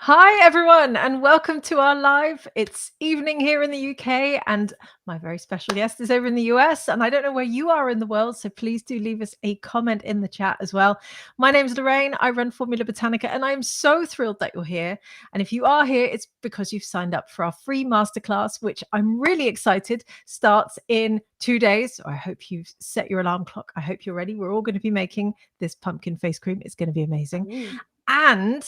Hi, everyone, and welcome to our live. It's evening here in the UK, and my very special guest is over in the US. And I don't know where you are in the world, so please do leave us a comment in the chat as well. My name's Lorraine. I run Formula Botanica, and I'm so thrilled that you're here. And if you are here, it's because you've signed up for our free masterclass, which I'm really excited starts in 2 days. I hope you've set your alarm clock. I hope you're ready. We're all going to be making this pumpkin face cream. It's going to be amazing. Ooh. And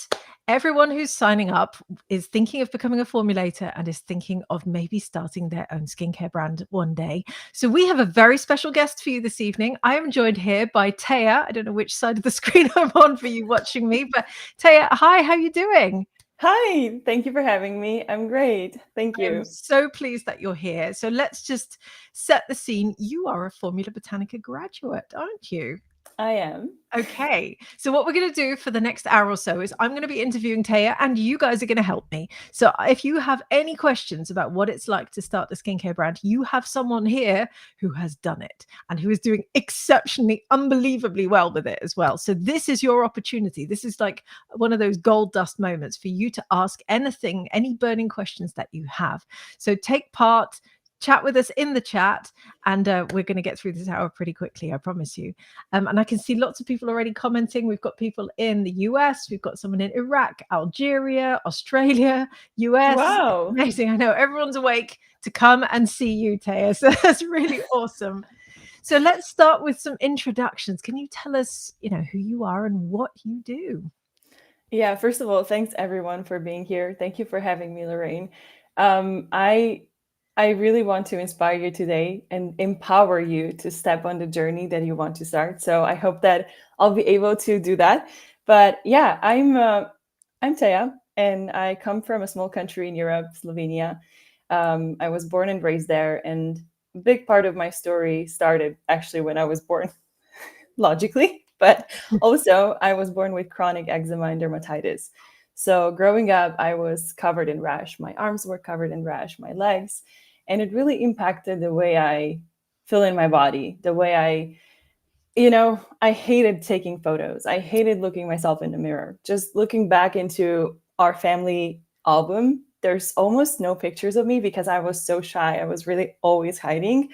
everyone who's signing up is thinking of becoming a formulator and is thinking of maybe starting their own skincare brand one day. So we have a very special guest for you this evening. I am joined here by Teja. I don't know which side of the screen I'm on for you watching me, but Teja, hi, how are you doing? Hi, thank you for having me. I'm great. Thank you. I'm so pleased that you're here. So let's just set the scene. You are a Formula Botanica graduate, aren't you? I am. Okay, so what we're going to do for the next hour or so is I'm going to be interviewing Teja, and you guys are going to help me. So if you have any questions about what it's like to start the skincare brand, you have someone here who has done it and who is doing exceptionally, unbelievably well with it as well. So this is your opportunity. This is like one of those gold dust moments for you to ask anything, any burning questions that you have. So take part. Chat with us in the chat, and we're going to get through this hour pretty quickly, I promise you. And I can see lots of people already commenting. We've got people in the US, we've got someone in Iraq, Algeria, Australia, US. Wow. Amazing. I know everyone's awake to come and see you, Teja. So that's really awesome. So let's start with some introductions. Can you tell us, who you are and what you do? Yeah, first of all, thanks everyone for being here. Thank you for having me, Lorraine. I really want to inspire you today and empower you to step on the journey that you want to start. So I hope that I'll be able to do that. But yeah, I'm Teja, and I come from a small country in Europe, Slovenia. I was born and raised there, and a big part of my story started actually when I was born, logically. But also, I was born with chronic eczema and dermatitis. So growing up, I was covered in rash. My arms were covered in rash, my legs. And it really impacted the way I feel in my body, the way I hated taking photos. I hated looking myself in the mirror. Just looking back into our family album, there's almost no pictures of me because I was so shy. I was really always hiding.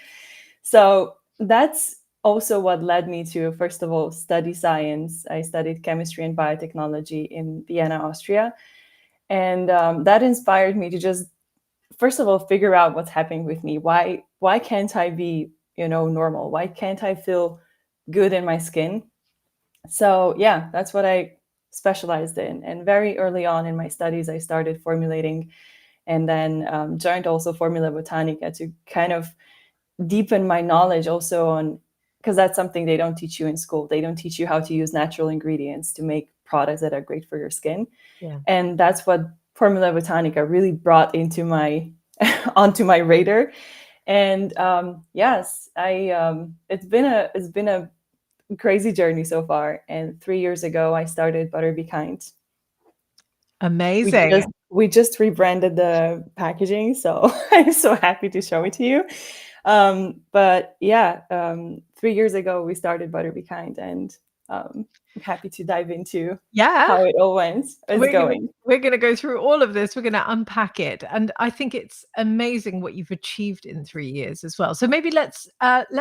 So that's also what led me to, first of all, study science. I studied chemistry and biotechnology in Vienna, Austria. And that inspired me to just, first of all, figure out what's happening with me. Why can't I be, normal? Why can't I feel good in my skin? So yeah, that's what I specialized in. And very early on in my studies, I started formulating, and then joined also Formula Botanica to kind of deepen my knowledge also on, because that's something they don't teach you in school. They don't teach you how to use natural ingredients to make products that are great for your skin. Yeah. And that's what Formula Botanica really brought into my onto my radar. And yes, it's been a crazy journey so far. And 3 years ago, I started Butter Be Kind. Amazing. We just rebranded the packaging, so I'm so happy to show it to you. But yeah, 3 years ago we started Butter Be Kind, and I'm happy to dive into how it all is going. We're gonna go through all of this. We're gonna unpack it, and I think it's amazing what you've achieved in 3 years as well. So maybe let's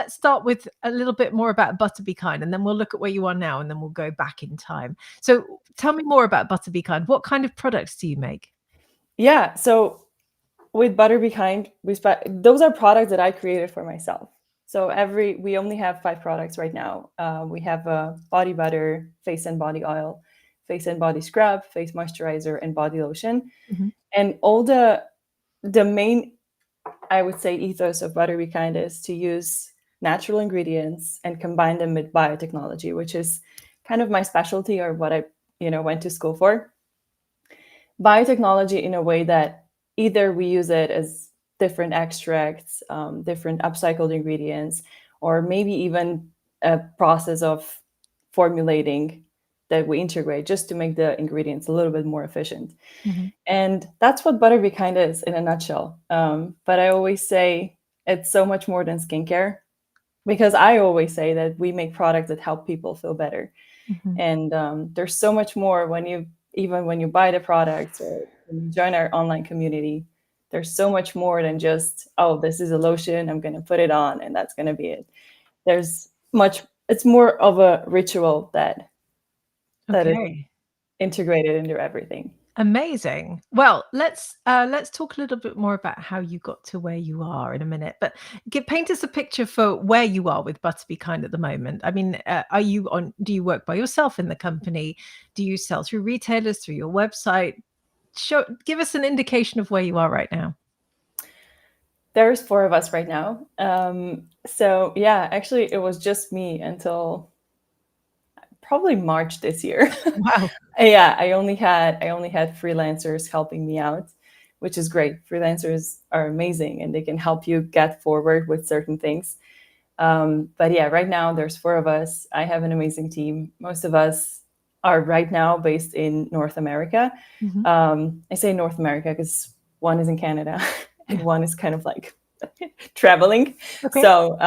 start with a little bit more about Butter Be Kind, and then we'll look at where you are now, and then we'll go back in time. So tell me more about Butter Be Kind. What kind of products do you make? Yeah, so with Butter Be Kind, those are products that I created for myself. So we only have 5 products right now. We have a body butter, face and body oil, face and body scrub, face moisturizer, and body lotion. Mhm. And all the main, I would say, ethos of Butter Be Kind is to use natural ingredients and combine them with biotechnology, which is kind of my specialty, or what I went to school for. Biotechnology in a way that either we use it as different extracts, different upcycled ingredients, or maybe even a process of formulating that we integrate just to make the ingredients a little bit more efficient. Mhm. And that's what Butter Be Kind is in a nutshell. But I always say it's so much more than skincare, because I always say that we make products that help people feel better. Mhm. And there's so much more even when you buy the products or when you join our online community. There's so much more than just, oh, this is a lotion, I'm going to put it on, and that's going to be it. There's much. It's more of a ritual that is Okay. integrated into everything. Amazing. Well, let's talk a little bit more about how you got to where you are in a minute. But paint us a picture for where you are with Butter Be Kind at the moment. I mean, are you on? Do you work by yourself in the company? Do you sell through retailers, through your website? Give us an indication of where you are right now. There's four of us right now. So yeah, actually, it was just me until probably March this year. Wow. Yeah, I only had freelancers helping me out, which is great. Freelancers are amazing and they can help you get forward with certain things. But yeah, right now there's four of us. I have an amazing team. Most of us are right now based in North America. Mhm. I say North America because one is in Canada and Yeah. one is kind of like traveling. Okay. So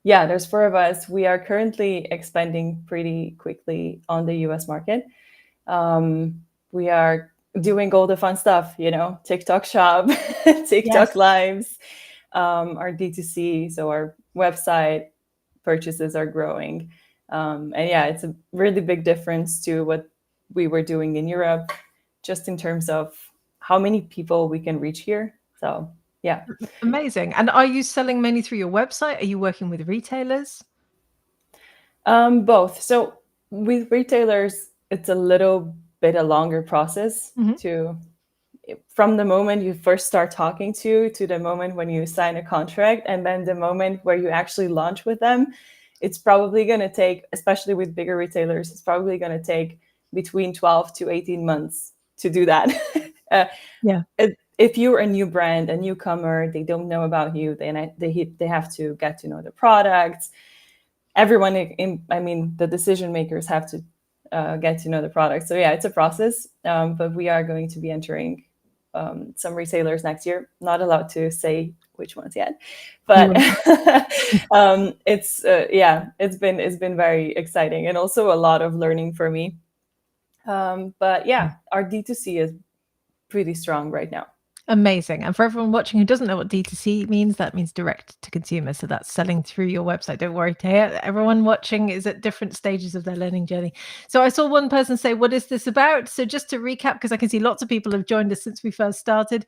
yeah, there's four of us. We are currently expanding pretty quickly on the US market. We are doing all the fun stuff, TikTok shop, TikTok Yes. lives, our D2C, so our website purchases are growing. And yeah, it's a really big difference to what we were doing in Europe, just in terms of how many people we can reach here. So yeah. Amazing. And are you selling mainly through your website? Are you working with retailers? Both. So with retailers, it's a little bit a longer process Mhm. to from the moment you first start talking to the moment when you sign a contract, and then the moment where you actually launch with them. It's probably going to take, especially with bigger retailers, it's probably going to take between 12 to 18 months to do that. uh, Yeah. if you're a new brand, a newcomer, they don't know about you, then they have to get to know the products. Everyone I mean, the decision makers have to get to know the product. So yeah, it's a process, but we are going to be entering some retailers next year. Not allowed to say which ones yet, You but will. it's yeah, it's been very exciting and also a lot of learning for me. But yeah, our D2C is pretty strong right now. Amazing. And for everyone watching who doesn't know what D2C means, that means direct to consumer. So that's selling through your website. Don't worry, Taya. Everyone watching is at different stages of their learning journey. So I saw one person say, "What is this about?" So just to recap, because I can see lots of people have joined us since we first started,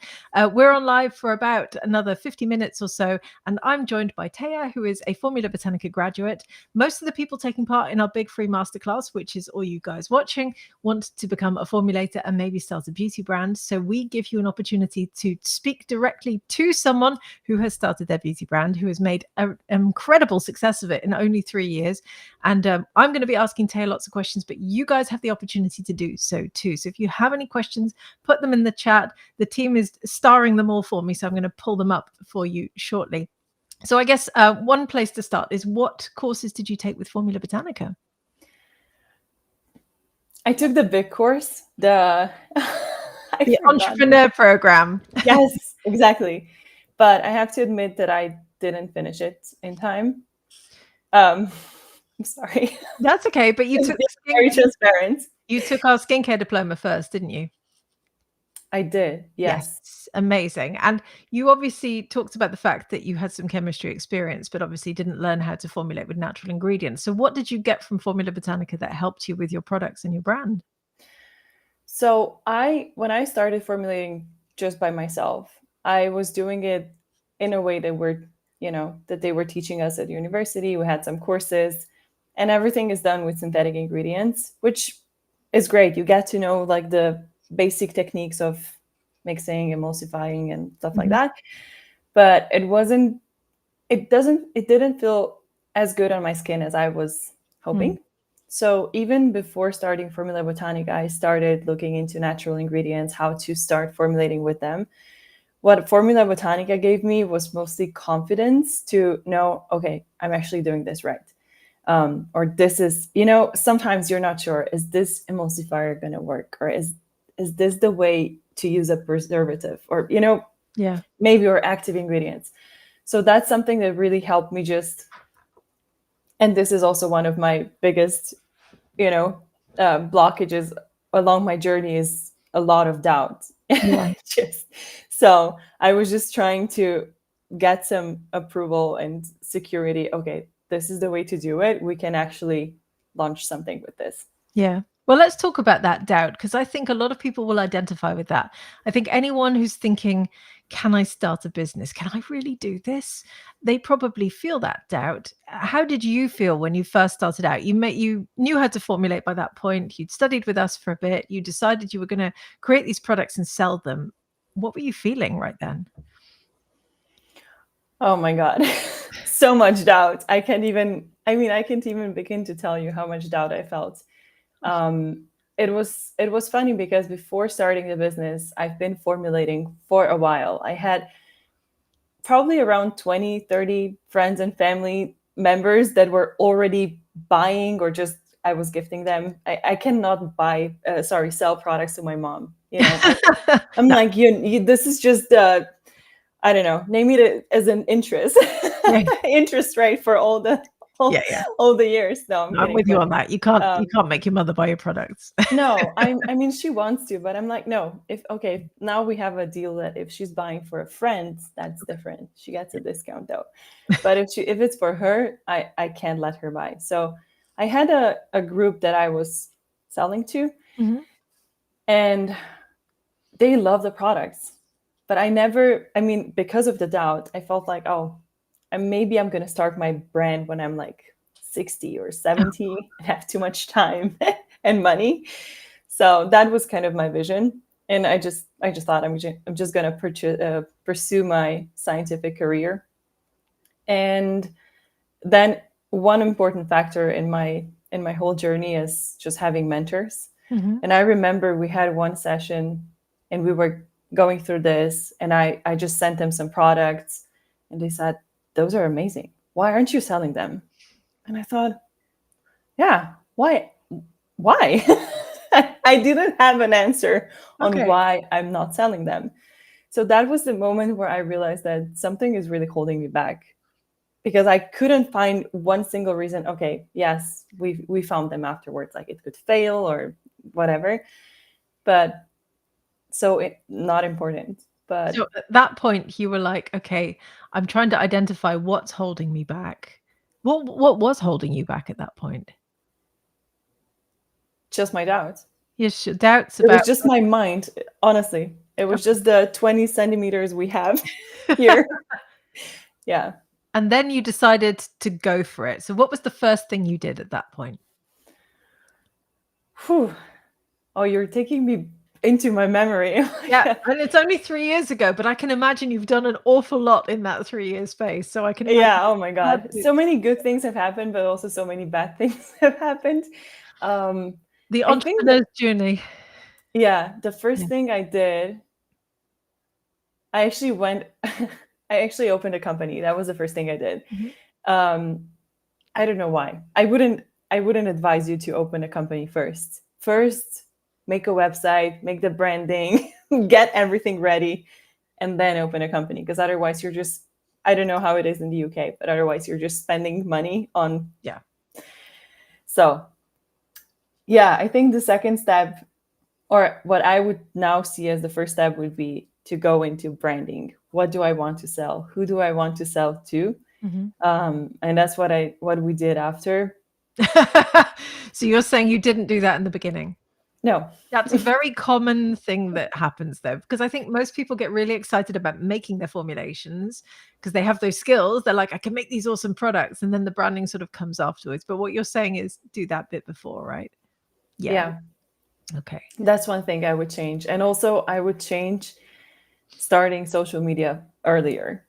we're on live for about another 50 minutes or so. And I'm joined by Taya, who is a Formula Botanica graduate. Most of the people taking part in our big free masterclass, which is all you guys watching, want to become a formulator and maybe start a beauty brand. So we give you an opportunity to speak directly to someone who has started their beauty brand, who has made an incredible success of it in only 3 years. And I'm going to be asking Taya lots of questions, but you guys have the opportunity to do so too. So if you have any questions, put them in the chat. The team is starring them all for me, so I'm going to pull them up for you shortly. So I guess one place to start is, what courses did you take with Formula Botanica? I took the big course, the I The forgot. entrepreneur program. Yes, exactly. But I have to admit that I didn't finish it in time. Um, I'm sorry. That's okay, but Just being very transparent. you took our skincare diploma first, didn't you? I did, yes. Yes, amazing. And you obviously talked about the fact that you had some chemistry experience, but obviously didn't learn how to formulate with natural ingredients. So what did you get from Formula Botanica that helped you with your products and your brand? So when I started formulating just by myself, I was doing it in a way that they were teaching us at university. We had some courses, and everything is done with synthetic ingredients, which is great. You get to know like the basic techniques of mixing, emulsifying, and stuff like Mhm. that. But it didn't feel as good on my skin as I was Mm. hoping. So even before starting Formula Botanica, I started looking into natural ingredients, how to start formulating with them. What Formula Botanica gave me was mostly confidence to know, okay, I'm actually doing this right. or this is, sometimes you're not sure, is this emulsifier going to work, or is this the way to use a preservative, or Yeah. maybe or active ingredients. So that's something that really helped me just, and this is also one of my biggest, you know, blockages along my journey, is a lot of doubt. Yeah. Just so I was just trying to get some approval and security. Okay, this is the way to do it. We can actually launch something with this. Yeah. Well, let's talk about that doubt, because I think a lot of people will identify with that. I think anyone who's thinking, can I start a business? Can I really do this? They probably feel that doubt. How did you feel when you first started out? You knew how to formulate by that point. You'd studied with us for a bit. You decided you were going to create these products and sell them. What were you feeling right then? Oh my God. So much doubt. I can't even begin to tell you how much doubt I felt. It was funny because before starting the business, I've been formulating for a while. I had probably around 20, 30 friends and family members that were already buying, or just I was gifting them. I cannot sell products to my mom. I'm No. like, this is just, I don't know, name it as an interest, Yeah. interest rate for Yeah. Yeah. all the years. No, I'm No, I'm kidding. with you But on that. You um, can't make your mother buy your products. no, I mean, she wants to, but I'm like, no. If okay, now we have a deal that if she's buying for a friend, that's different. She gets a discount though. But if it's for her, I can't let her buy. So I had a group that I was selling to, Mhm. and they love the products. But I mean, because of the doubt, I felt like, oh, and maybe I'm gonna start my brand when I'm like 60 or 70 and have too much time and money. So that was kind of my vision. And I just thought I'm just gonna pursue my scientific career. And then one important factor in my whole journey is just having mentors. Mhm. And I remember we had one session and we were going through this, and I just sent them some products, and they said, those are amazing. Why aren't you selling them? And I thought, yeah, why? Why? I didn't have an answer on Okay. why I'm not selling them. So that was the moment where I realized that something is really holding me back, because I couldn't find one single reason. Okay, yes, we found them afterwards, like it could fail or whatever, but not important. But So at that point, you were like, "Okay, I'm trying to identify what's holding me back." What was holding you back at that point? just my doubts. Yes, doubts It was about just my mind, honestly. It was okay. just the 20 centimeters we have here. Yeah. And then you decided to go for it. So what was the first thing you did at that point? Whew. Oh, you're taking me into my memory. Yeah, and it's only 3 years ago, but I can imagine you've done an awful lot in that 3-year space, so I can imagine Yeah, oh it's my hard God. to So many good things have happened, but also so many bad things have happened. Um, the I think that, entrepreneur's journey. yeah, the first Yeah. thing I did, I actually went, I actually opened a company. That was the first thing I did. Mhm. Um, I don't know why. I wouldn't advise you to open a company first. First, make a website, make the branding, get everything ready, and then open a company. Because otherwise, you're just, I don't know how it is in the UK, but otherwise, you're just spending money on. Yeah. So, yeah, I think the second step, or what I would now see as the first step, would be to go into branding. What do I want to sell? Who do I want to sell to? Mhm. And that's what we did after. So you're saying you didn't do that in the beginning? No. That's a very common thing that happens though, because I think most people get really excited about making their formulations because they have those skills. They're like, I can make these awesome products, and then the branding sort of comes afterwards. But what you're saying is do that bit before, right? Yeah. Yeah, Okay. that's one thing I would change. And also, I would change starting social media earlier,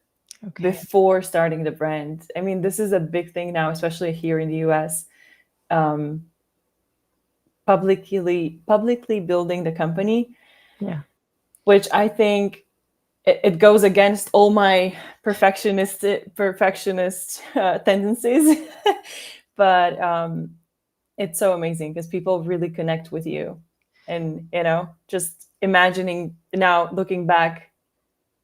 Okay. before starting the brand. I mean, this is a big thing now, especially here in the US. Um, publicly building the company, Yeah. which I think it goes against all my perfectionist tendencies. but it's so amazing because people really connect with you. And, just imagining now, looking back,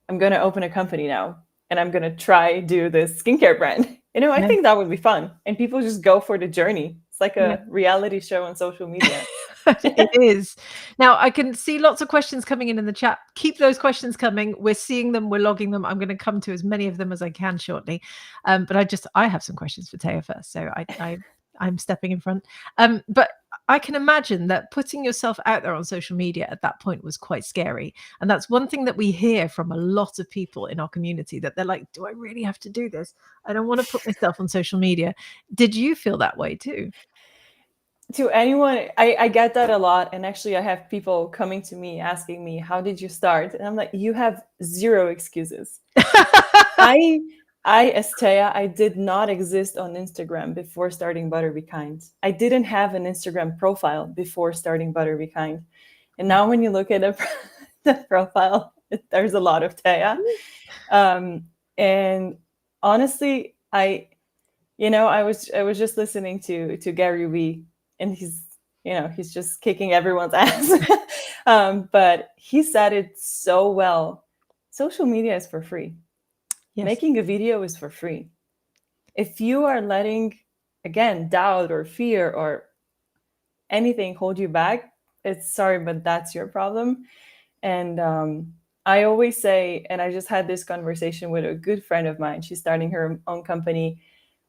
I'm going to open a company now and I'm going to try do this skincare brand. I Yeah. think that would be fun. And people just go for the journey. It's like Yeah. a reality show on social media. It is. Now, I can see lots of questions coming in the chat. Keep those questions coming. We're seeing them, we're logging them. I'm going to come to as many of them as I can shortly. But I have some questions for Taya first, so I'm stepping in front. But I can imagine that putting yourself out there on social media at that point was quite scary. And that's one thing that we hear from a lot of people in our community, that they're like, do I really have to do this? I don't want to put myself on social media. Did you feel that way too? To anyone, I get that a lot. And actually, I have people coming to me asking me, how did you start? And I'm like, you have zero excuses. I as Teja, I did not exist on Instagram before starting Butter Be Kind. I didn't have an Instagram profile before starting Butter Be Kind. And now when you look at the profile, there's a lot of Teja. And honestly, I was just listening to Gary Vee, and he's just kicking everyone's ass. But he said it so well. Social media is for free. Yes. Making a video is for free. If you are letting, again, doubt or fear or anything hold you back, it's sorry, but that's your problem. And I always say, and I just had this conversation with a good friend of mine. She's starting her own company.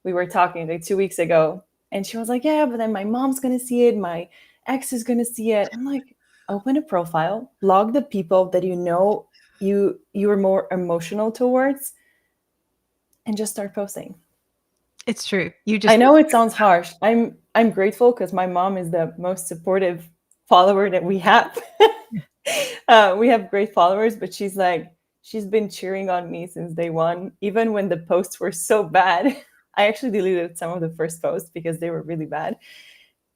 We were talking like 2 weeks ago, and she was like, yeah, but then my mom's going to see it. My ex is going to see it. I'm like, open a profile, log the people that you are more emotional towards, and just start posting. It's true. I know it sounds harsh. I'm grateful because my mom is the most supportive follower that we have. We have great followers, but she's been cheering on me since day one, even when the posts were so bad. I actually deleted some of the first posts because they were really bad.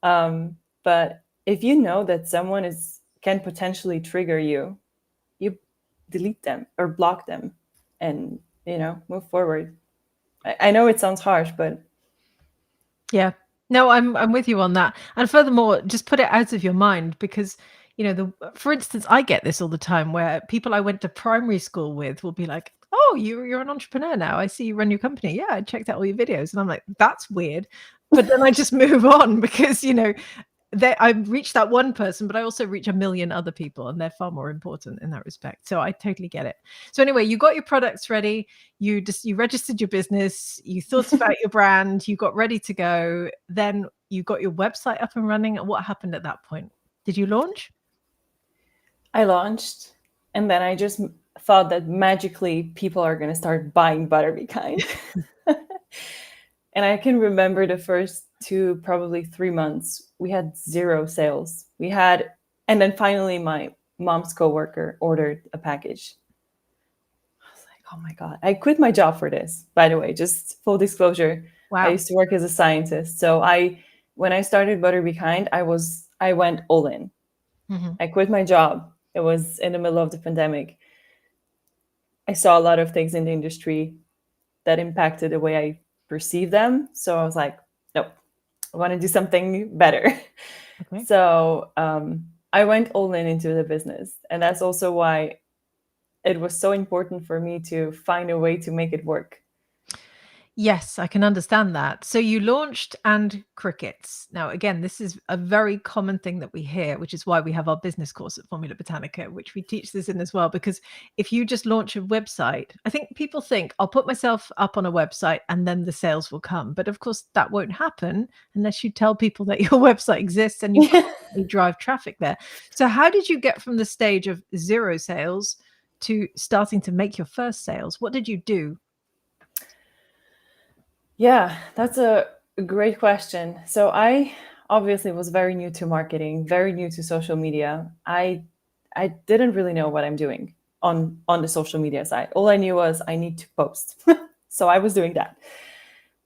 But if you know that someone can potentially trigger you, you delete them or block them, and move forward. I know it sounds harsh, but Yeah. No, I'm with you on that. And furthermore, just put it out of your mind, because for instance, I get this all the time where people I went to primary school with will be like, "Oh, you're an entrepreneur now. I see you run your company. Yeah, I checked out all your videos." And I'm like, "That's weird." But then I just move on because, I reach that one person, but I also reach a million other people, and they're far more important in that respect. So I totally get it. So anyway, you got your products ready, you registered your business, you thought about your brand, you got ready to go, then you got your website up and running. And what happened at that point? Did you launch? I launched, and then I just thought that magically people are going to start buying Butter Be Kind. And I can remember the first probably 3 months, we had zero sales. And then finally my mom's coworker ordered a package. I was like, oh my God, I quit my job for this, by the way, just full disclosure. I Wow. used to work as a scientist. So when I started Butter Be Kind, I went all in. Mhm. I quit my job. It was in the middle of the pandemic. I saw a lot of things in the industry that impacted the way I perceive them. So I was like, nope, I want to do something better. Okay. So I went all in into the business. And that's also why it was so important for me to find a way to make it work. Yes, I can understand that. So you launched and crickets. Now, again, this is a very common thing that we hear, which is why we have our business course at Formula Botanica, which we teach this in as well. Because if you just launch a website, I think people think, I'll put myself up on a website and then the sales will come. But of course, that won't happen unless you tell people that your website exists and you constantly drive traffic there. So how did you get from the stage of zero sales to starting to make your first sales? What did you do? Yeah, that's a great question. So I obviously was very new to marketing, very new to social media. I didn't really know what I'm doing on the social media side. All I knew was I need to post. So I was doing that.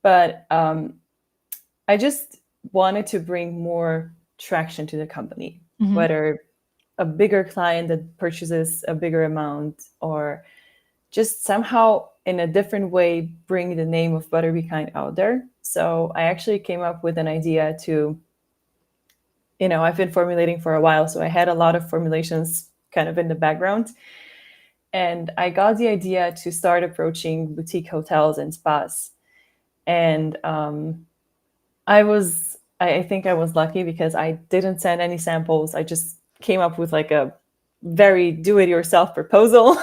But I just wanted to bring more traction to the company, Mhm. whether a bigger client that purchases a bigger amount, or just somehow in a different way bring the name of Butter Be Kind out there. So I actually came up with an idea to, I've been formulating for a while, so I had a lot of formulations kind of in the background. And I got the idea to start approaching boutique hotels and spas. And I think I was lucky because I didn't send any samples. I just came up with like a very do it yourself proposal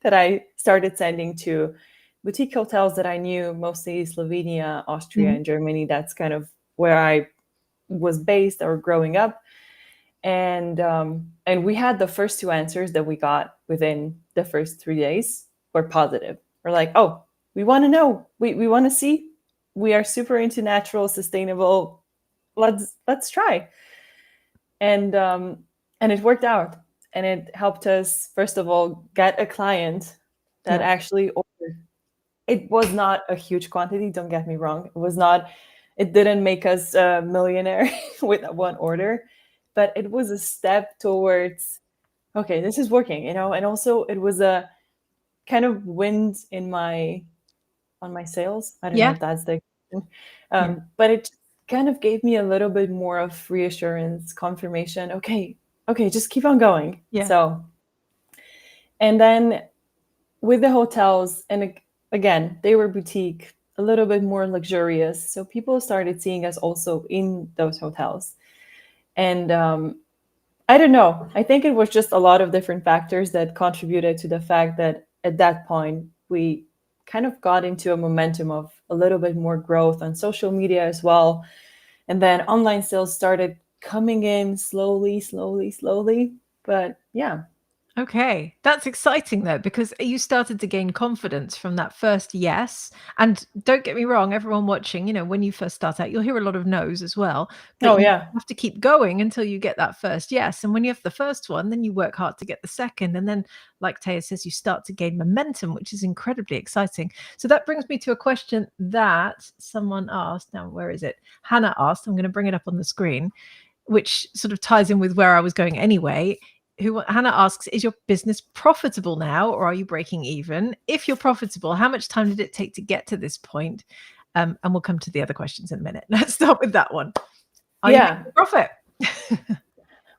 that I started sending to boutique hotels that I knew, mostly Slovenia, Austria, Mhm. and Germany. That's kind of where I was based or growing up. And we had the first two answers that we got within the first 3 days were positive. We're like, oh, we want to know, we want to see, we are super into natural, sustainable. Let's try. And it worked out, and it helped us first of all get a client that Yeah. actually ordered. It was not a huge quantity, don't get me wrong. It didn't make us a millionaire with one order, but it was a step towards, okay, this is working, and also it was a kind of wind in my on my sails. I don't know Yeah. if that's the Yeah. but it kind of gave me a little bit more of reassurance, confirmation. Okay, okay, just keep on going. Yeah. So, and then with the hotels, and again, they were boutique, a little bit more luxurious. So people started seeing us also in those hotels. And I don't know. I think it was just a lot of different factors that contributed to the fact that at that point we kind of got into a momentum of a little bit more growth on social media as well. And then online sales started coming in slowly, slowly, slowly. But yeah. Okay, that's exciting though, because you started to gain confidence from that first yes. And don't get me wrong, everyone watching, when you first start out, you'll hear a lot of no's as well, but Oh, you yeah. have to keep going until you get that first yes. And when you have the first one, then you work hard to get the second. And then, like Taya says, you start to gain momentum, which is incredibly exciting. So that brings me to a question that someone asked. Now, where is it? Hannah asked. I'm going to bring it up on the screen, which sort of ties in with where I was going anyway. Who Hannah asks, is your business profitable now, or are you breaking even? If you're profitable, how much time did it take to get to this point? And we'll come to the other questions in a minute. Let's start with that one. Are you Yeah, making a profit?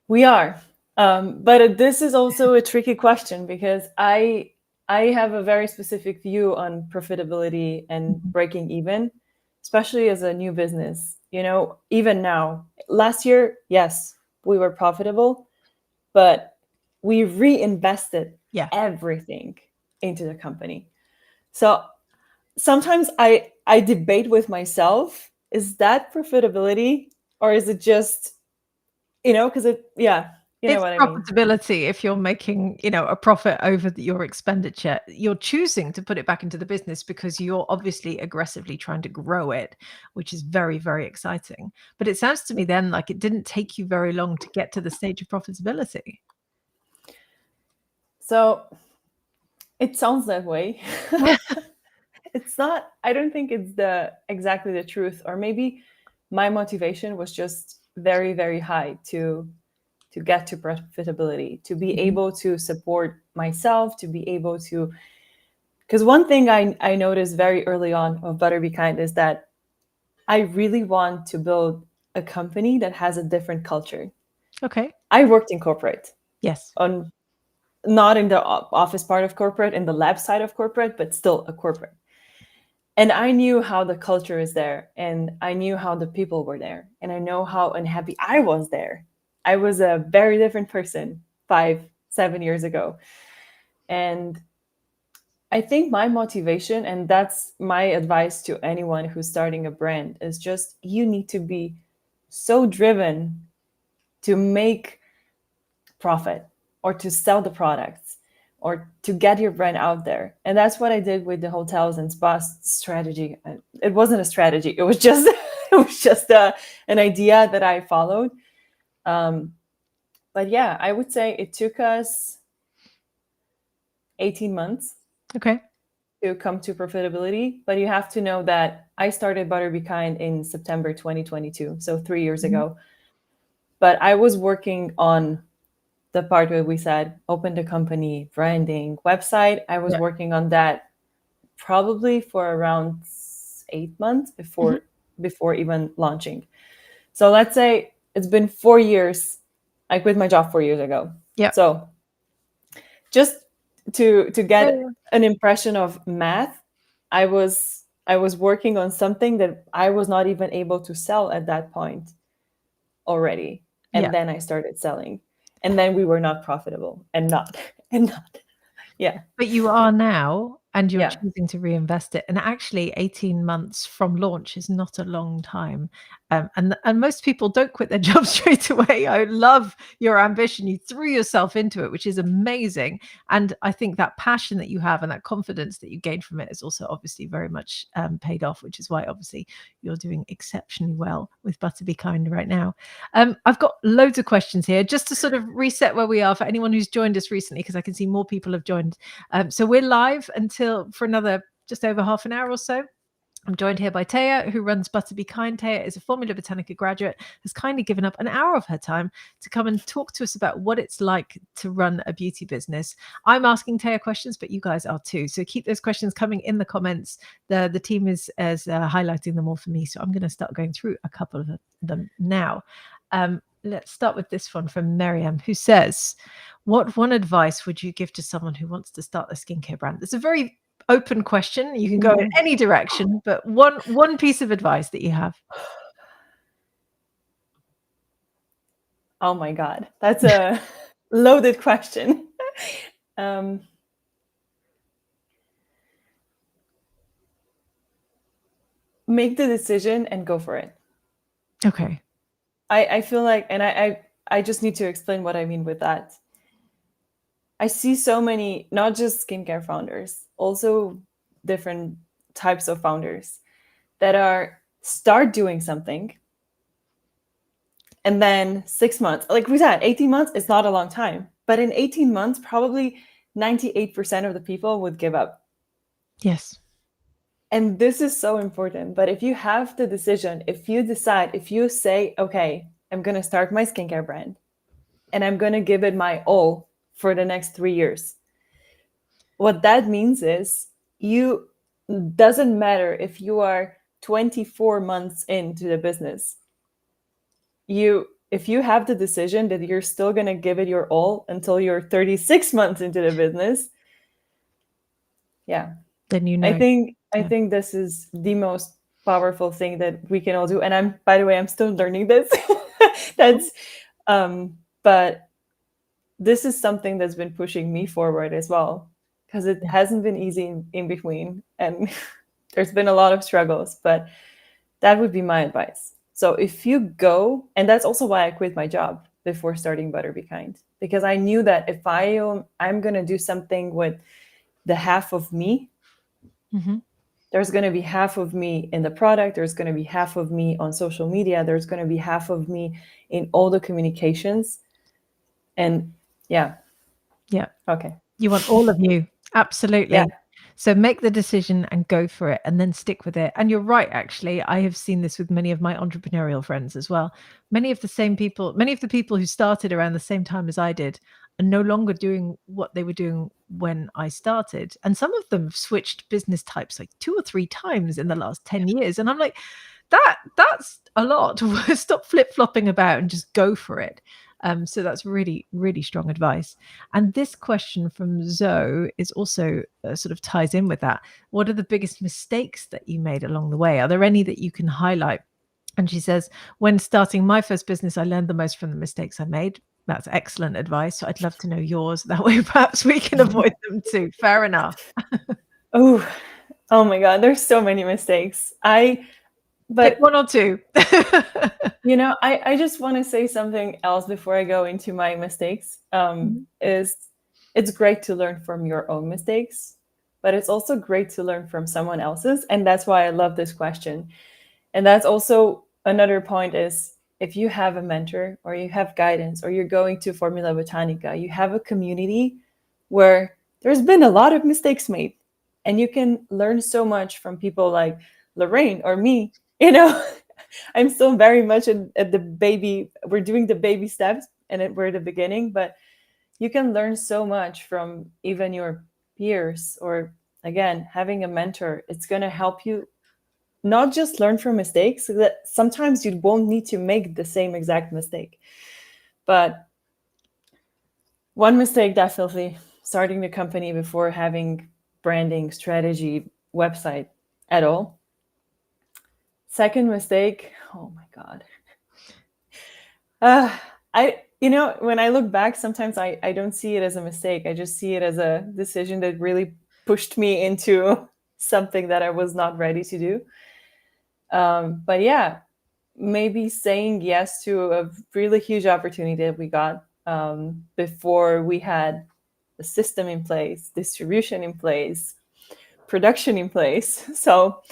we are. But this is also a tricky question because I have a very specific view on profitability and Mhm. breaking even, especially as a new business. Even now, last year, yes, we were profitable, but we reinvested Yeah. everything into the company. So sometimes I debate with myself, is that profitability or is it just, because yeah, you know It's what I mean. profitability if you're making, a profit over your expenditure. You're choosing to put it back into the business because you're obviously aggressively trying to grow it, which is very, very exciting. But it sounds to me then like it didn't take you very long to get to the stage of profitability. So it sounds that way. It's not, I don't think it's the exactly the truth, or maybe my motivation was just very, very high to get to profitability, to be Mhm. able to support myself, to be able to, because one thing I noticed very early on of Butter Be Kind is that I really want to build a company that has a different culture. Okay. I worked in corporate, Yes. on not in the office part of corporate, in the lab side of corporate, but still a corporate. And I knew how the culture is there, and I knew how the people were there, and I know how unhappy I was there. I was a very different person 5 7 years ago. And I think my motivation, and that's my advice to anyone who's starting a brand, is just you need to be so driven to make profit or to sell the products or to get your brand out there. And that's what I did with the hotels and spas strategy. It wasn't a strategy. It was just it was just an idea that I followed. Um, but yeah, I would say it took us 18 months Okay. to come to profitability. But you have to know that I started Butter Be Kind in September 2022, so 3 years Mhm. ago. But I was working on the part where we said open the company, branding, website. I was Yeah. working on that probably for around 8 months Mhm. before even launching. So let's say it's been 4 years. I quit my job 4 years ago. Yeah. So just to Yeah, get yeah. an impression of math, I was working on something that I was not even able to sell at that point already. Yeah. And then I started selling. And then we were not profitable and not and not. Yeah. But you are now, and you're Yeah. choosing to reinvest it. And actually, 18 months from launch is not a long time. And most people don't quit their job straight away. I love your ambition. You threw yourself into it, which is amazing. And I think that passion that you have and that confidence that you gained from it is also obviously very much paid off, which is why obviously you're doing exceptionally well with Butter Be Kind right now. I've got loads of questions here just to sort of reset where we are for anyone who's joined us recently, because I can see more people have joined. So we're live until for another just over half an hour or so. I'm joined here by Teja, who runs Butter Be Kind. Teja is a Formula Botanica graduate, has kindly given up an hour of her time to come and talk to us about what it's like to run a beauty business. I'm asking Teja questions, but you guys are too. So keep those questions coming in the comments. The team is highlighting them all for me. So I'm going to start going through a couple of them now. Let's start with this one from Miriam, who says, what one advice would you give to someone who wants to start a skincare brand? It's a very open question. You can go in Mhm. any direction, but one piece of advice that you have. Oh my God. That's a loaded question. um, make the decision and go for it. Okay. I feel like, and I just need to explain what I mean with that. I see so many, not just skincare founders, also different types of founders that are start doing something and then 6 months, like we said, 18 months is not a long time, but in 18 months, probably 98% of the people would give up. Yes. And this is so important. But if you have the decision, if you decide, if you say, okay, I'm going to start my skincare brand and I'm going to give it my all for the next 3 years, what that means is you doesn't matter if you are 24 months into the business. You if you have the decision that you're still going to give it your all until you're 36 months into the business, yeah, Then you I know. think I Yeah. think this is the most powerful thing that we can all do. And I'm, by the way, I'm still learning this. That's but this is something that's been pushing me forward as well, because it Yeah. hasn't been easy in between, and there's been a lot of struggles, but that would be my advice. So if you go, and that's also why I quit my job before starting Butter Be Kind, because I knew that if I'm going to do something with the half of me, Mm-hmm. there's going to be half of me in the product, there's going to be half of me on social media, there's going to be half of me in all the communications. And yeah, Yeah. okay. You want all of you. Yeah. Absolutely. So make the decision and go for it and then stick with it. And you're right, actually. I have seen this with many of my entrepreneurial friends as well. Many of the people who started around the same time as I did are no longer doing what they were doing when I started. And some of them have switched business types like 2 or 3 times in the last 10 years. And I'm like, that's a lot. Stop flip-flopping about and just go for it. So that's really, really strong advice. And this question from Zoe is also sort of ties in with that. What are the biggest mistakes that you made along the way? Are there any that you can highlight? And she says, when starting my first business, I learned the most from the mistakes I made. That's excellent advice. So I'd love to know yours. That way, perhaps we can avoid them too. Fair enough. Oh, oh my God, there's so many mistakes. Pick But one or two. I just want to say something else before I go into my mistakes. Mhm. Is it's great to learn from your own mistakes, but it's also great to learn from someone else's. And that's why I love this question. And that's also another point is if you have a mentor or you have guidance or you're going to Formula Botanica, you have a community where there's been a lot of mistakes made and you can learn so much from people like Lorraine or me. I'm still very much at the baby, we're doing the baby steps and we're at the beginning, but you can learn so much from even your peers, or again, having a mentor. It's going to help you not just learn from mistakes, so that sometimes you won't need to make the same exact mistake. But one mistake, definitely starting the company before having branding, strategy, website at all. Second mistake, oh my God. Uh, when I look back, sometimes I don't see it as a mistake. I just see it as a decision that really pushed me into something that I was not ready to do. But yeah, maybe saying yes to a really huge opportunity that we got before we had the system in place, distribution in place, production in place. So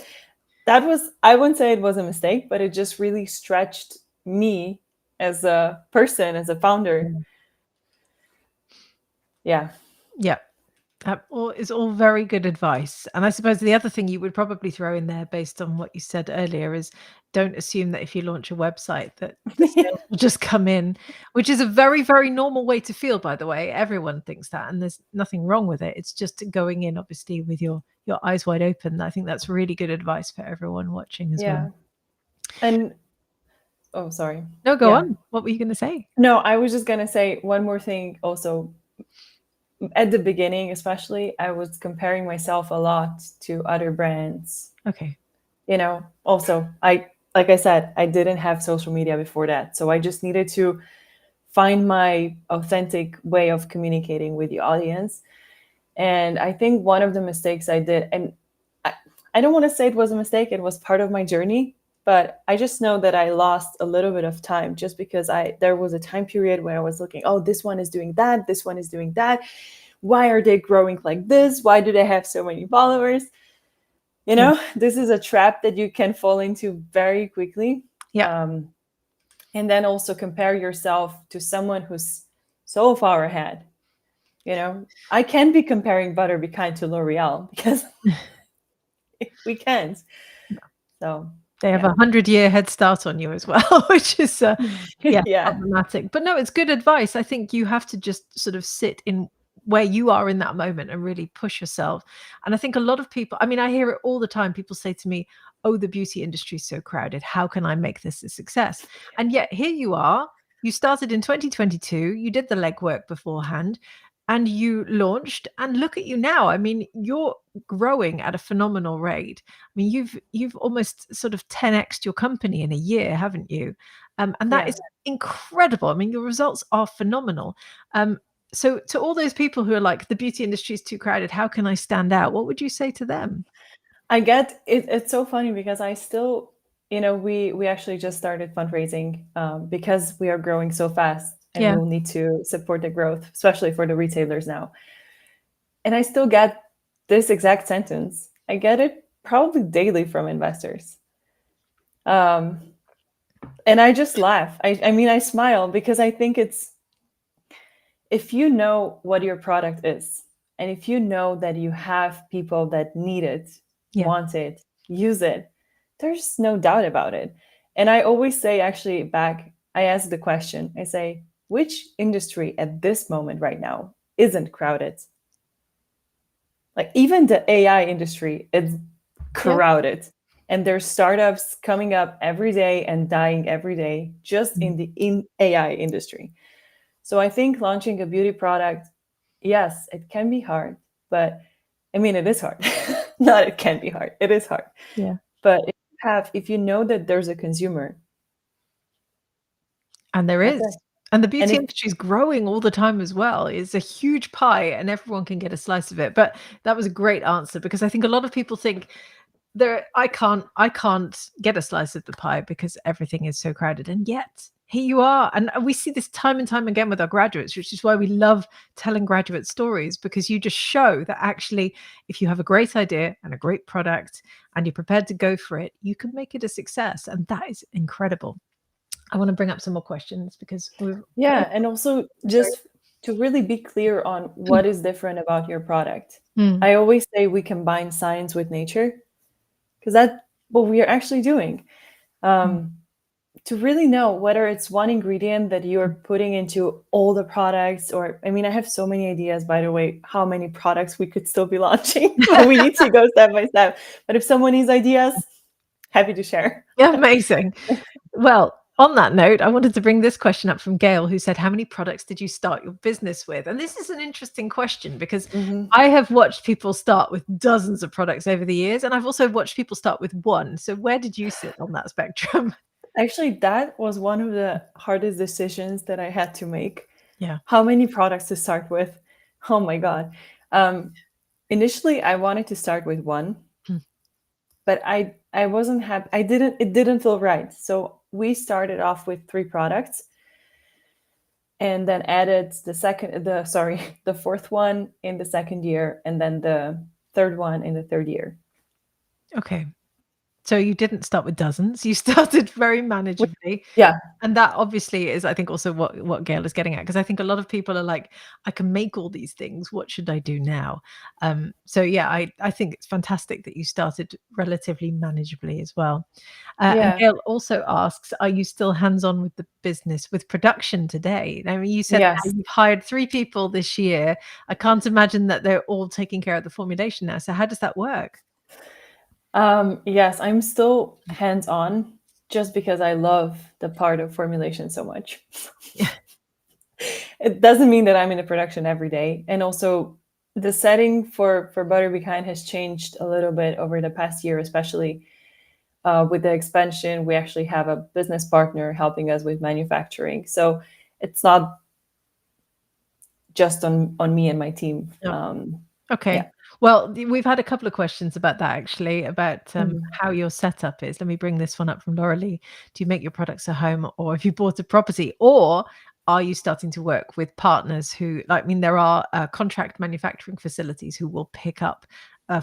that was, I wouldn't say it was a mistake, but it just really stretched me as a person, as a founder. Mm. Yeah. Yeah. Is all very good advice. And I suppose the other thing you would probably throw in there based on what you said earlier is don't assume that if you launch a website that the sales will just come in, which is a very, very normal way to feel, by the way. Everyone thinks that, and there's nothing wrong with it. It's just going in, obviously, with your eyes wide open. I think that's really good advice for everyone watching as well. Yeah. And oh, sorry. No, go Yeah. on. What were you going to say? No, I was just going to say one more thing also. At the beginning, especially, I was comparing myself a lot to other brands. Okay. Also, like I said, I didn't have social media before that. So I just needed to find my authentic way of communicating with the audience. And I think one of the mistakes I did, and I, I don't want to say it was a mistake, it was part of my journey, but I just know that I lost a little bit of time just because there was a time period where I was looking, oh, this one is doing that, this one is doing that. Why are they growing like this? Why do they have so many followers? Yeah. This is a trap that you can fall into very quickly. Yeah. And then also compare yourself to someone who's so far ahead. I can't be comparing Butter Be Kind to L'Oreal because we can't. So They have yeah. 100-year head start on you as well, which is, yeah, Yeah. problematic. But no, it's good advice. I think you have to just sort of sit in where you are in that moment and really push yourself. And I think a lot of people, I mean, I hear it all the time. People say to me, "Oh, the beauty industry is so crowded. How can I make this a success?" And yet here you are. You started in 2022. You did the legwork beforehand and you launched, and look at you now. I mean, you're growing at a phenomenal rate. I mean, you've almost sort of 10x'd your company in a year, haven't you? And that Yeah. is incredible. I mean, your results are phenomenal. So to all those people who are like, the beauty industry is too crowded, how can I stand out? What would you say to them? I get it. It's so funny because I still, we actually just started fundraising because we are growing so fast and Yeah, we'll need to support the growth, especially for the retailers now. And I still get this exact sentence. I get it probably daily from investors. Um, and I just laugh. I mean, I smile because I think it's, if you know what your product is, and if you know that you have people that need it, yeah, want it, use it, there's no doubt about it. And I always say, actually, back, I ask the question, I say, which industry at this moment right now isn't crowded? Like even the AI industry, it's yeah. crowded. And there's startups coming up every day and dying every day just Mm. in the AI industry. So I think launching a beauty product, yes, it can be hard, but I mean, it is hard. Not it can be hard. It is hard. Yeah. But if you know that there's a consumer, And there that's is. it. And the And beauty if industry is growing all the time as well. It's a huge pie and everyone can get a slice of it. But that was a great answer because I think a lot of people think I can't get a slice of the pie because everything is so crowded. And yet here you are. And we see this time and time again with our graduates, which is why we love telling graduate stories, because you just show that actually, if you have a great idea and a great product and you're prepared to go for it, you can make it a success. And that is incredible. I want to bring up some more questions because we've yeah, and also sorry. just to really be clear on what is different about your product. Mm, I always say we combine science with nature because that's what we are actually doing. mm, Um, to really know whether it's one ingredient that you're putting into all the products, or I mean, I have so many ideas, by the way, how many products we could still be launching, but we need to go step by step. But if someone needs ideas, happy to share. Yeah, amazing. Well, on that note, I wanted to bring this question up from Gail, who said, "How many products did you start your business with?" And this is an interesting question because Mhm. I have watched people start with dozens of products over the years, and I've also watched people start with one. So where did you sit on that spectrum? Actually, that was one of the hardest decisions that I had to make. Yeah. How many products to start with? Oh my God. Um, Initially, I wanted to start with one, Mm. but I wasn't happy. It didn't feel right. So we started off with 3 products and then added the fourth one in the second year, and then the third one in the third year. Okay. So you didn't start with dozens. You started very Wh- manageably. Yeah, And that obviously is, I think, also what Gail is getting at, because I think a lot of people are like, "I can make all these things. What should I do now?" So yeah, I think it's fantastic that you started relatively manageably as well. And yeah, Gail also asks, "Are you still hands-on with the business, with production today?" I mean, you said how yes. you've hired 3 people this year. I can't imagine that they're all taking care of the formulation now. So how does that work? Yes, I'm still hands on just because I love the part of formulation so much. Yeah. It doesn't mean that I'm in the production every day. And also, the setting for Butter Be Kind has changed a little bit over the past year, especially with the expansion. We actually have a business partner helping us with manufacturing. So it's not just on me and my team. Okay. Yeah. Well, we've had a couple of questions about that actually, about Mhm. how your setup is. Let me bring this one up from Laurelie. Do you make your products at home, or have you bought a property, or are you starting to work with partners who, like, I mean, there are contract manufacturing facilities who will pick up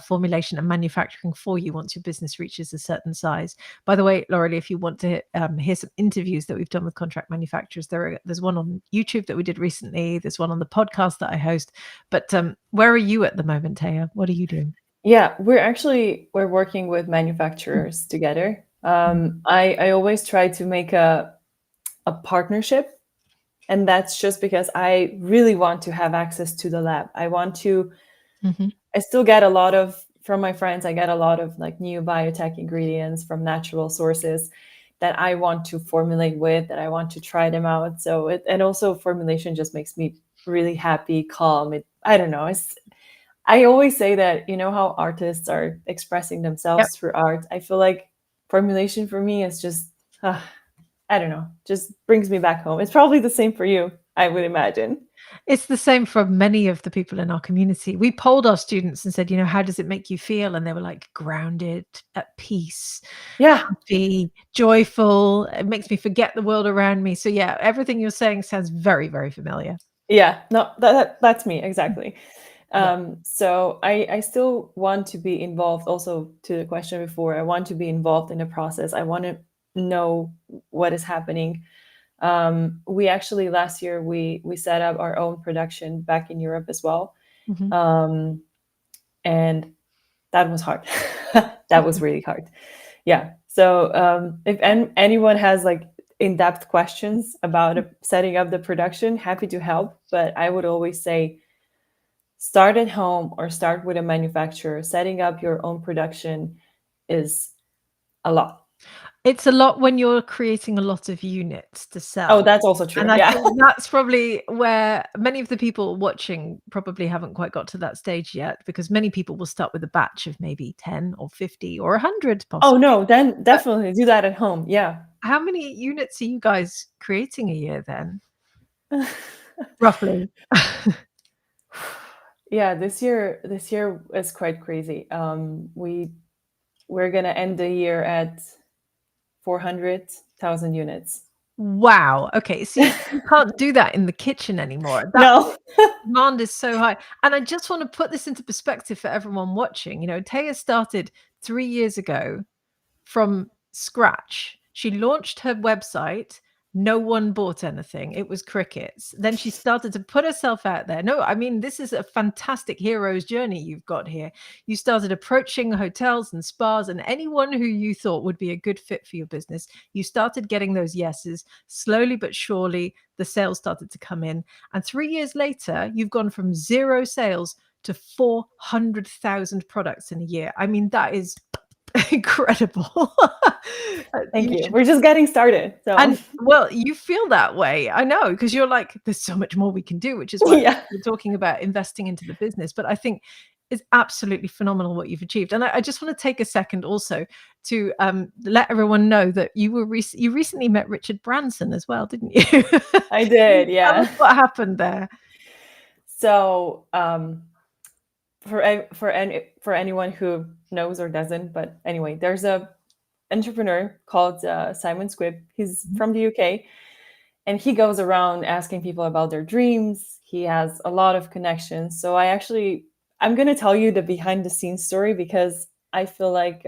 formulation and manufacturing for you once your business reaches a certain size. By the way, Laurelie, if you want to hear some interviews that we've done with contract manufacturers, there's one on YouTube that we did recently. There's one on the podcast that I host. But where are you at the moment, Taya? What are you doing? Yeah, we're working with manufacturers together. Mm, I always try to make a partnership, and that's just because I really want to have access to the lab. mhm, I still get a lot of from my friends. I get a lot of like new biotech ingredients from natural sources that I want to formulate with, that I want to try them out. So it, and also formulation just makes me really happy, calm. I don't know. I always say that, you know how artists are expressing yep. themselves through art. I feel like formulation for me is just, I don't know, just brings me back home. It's probably the same for you, I would imagine. It's the same for many of the people in our community. We polled our students and said, "How does it make you feel?" And they were like, "Grounded, at peace, Yeah, happy, joyful. It makes me forget the world around me." So yeah, everything you're saying sounds very, very familiar. yeah, no, that's me exactly. Yeah. So I still want to be involved. Also, to the question before, I want to be involved in the process. I want to know what is happening. We actually last year we set up our own production back in Europe as well, Mhm. um, and that was hard. That was really hard. Yeah. So if anyone has like in-depth questions about setting up the production, happy to help. But I would always say start at home or start with a manufacturer. Setting up your own production is a lot. It's a lot when you're creating a lot of units to Oh, sell. that's also true. And I Yeah. think that's probably where many of the people watching probably haven't quite got to that stage yet, because many people will start with a batch of maybe 10 or 50 or 100 Oh possibly. no, then But definitely do that at home. Yeah. how many units are you guys creating a year then, roughly? Yeah, this year is quite crazy. We're gonna end the year at 400,000 units. Wow. Okay. So you can't do that in the kitchen anymore. That No. demand is so high. And I just want to put this into perspective for everyone watching. Taya started 3 years ago from scratch. She launched her website No one bought anything. It was crickets. Then she started to put herself out there. No, I mean, this is a fantastic hero's journey you've got here. You started approaching hotels and spas and anyone who you thought would be a good fit for your business. You started getting those yeses. Slowly but surely, the sales started to come in. And 3 years later, you've gone from 0 sales to 400,000 products in a year. I mean, that is incredible. Thank You you. should, We're just getting started. So and well, you feel that way. I know, because you're like, there's so much more we can do, which is why yeah. we're talking about investing into the business. But I think it's absolutely phenomenal what you've achieved. And I just want to take a second also to let everyone know that you recently met Richard Branson as well, didn't you? I did. Tell us Yeah. what happened there. So for anyone who knows or doesn't, but anyway, there's a entrepreneur called Simon Squibb. He's Mhm. from the UK, and he goes around asking people about their dreams. He has a lot of connections. So I'm going to tell you the behind the scenes story because I feel like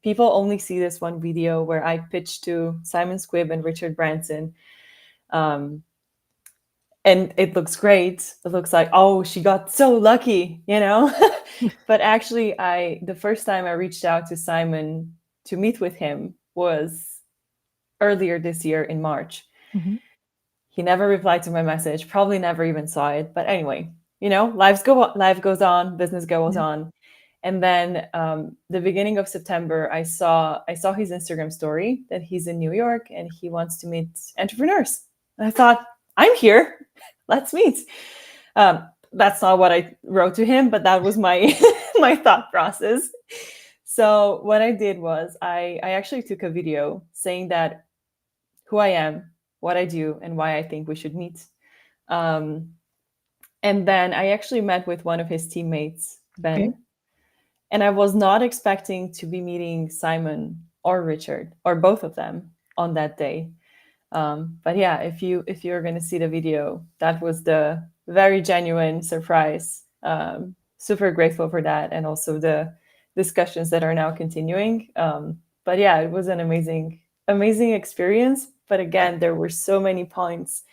people only see this one video where I pitched to Simon Squibb and Richard Branson. Um, and it looks great. It looks like, oh, she got so lucky, you know? But actually, the first time I reached out to Simon to meet with him was earlier this year in March. Mhm. He never replied to my message, probably never even saw it. But anyway, life goes on, business goes Yeah. on. And then the beginning of September, I saw his Instagram story that he's in New York and he wants to meet entrepreneurs. And I thought, I'm here, let's meet. That's not what I wrote to him, but that was my my thought process. So what I did was I actually took a video saying that who I am, what I do, and why I think we should meet. Um, and then I actually met with one of his teammates, Okay. Ben, and I was not expecting to be meeting Simon or Richard or both of them on that day. But yeah, if you're going to see the video, that was the very genuine surprise. Super grateful for that, and also the discussions that are now continuing. But yeah, it was an amazing experience. But again, there were so many points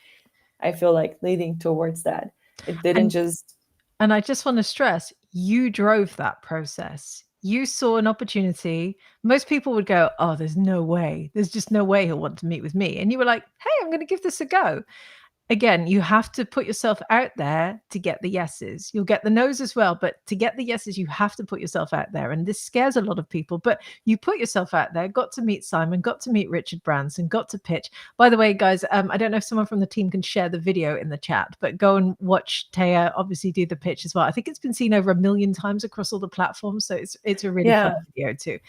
I feel like leading towards that. It didn't And just And I just want to stress, you drove that process. You saw an opportunity. Most people would go, "Oh, there's no way. There's just no way he'll want to meet with me." And you were like, "Hey, I'm going to give this a go." Again, you have to put yourself out there to get the yeses. You'll get the no's as well, but to get the yeses, you have to put yourself out there. And this scares a lot of people, but you put yourself out there, got to meet Simon, got to meet Richard Branson, got to pitch. By the way, guys, I don't know if someone from the team can share the video in the chat, but go and watch Teja obviously do the pitch as well. I think it's been seen over 1 million times across all the platforms. So it's a really fun yeah. video too.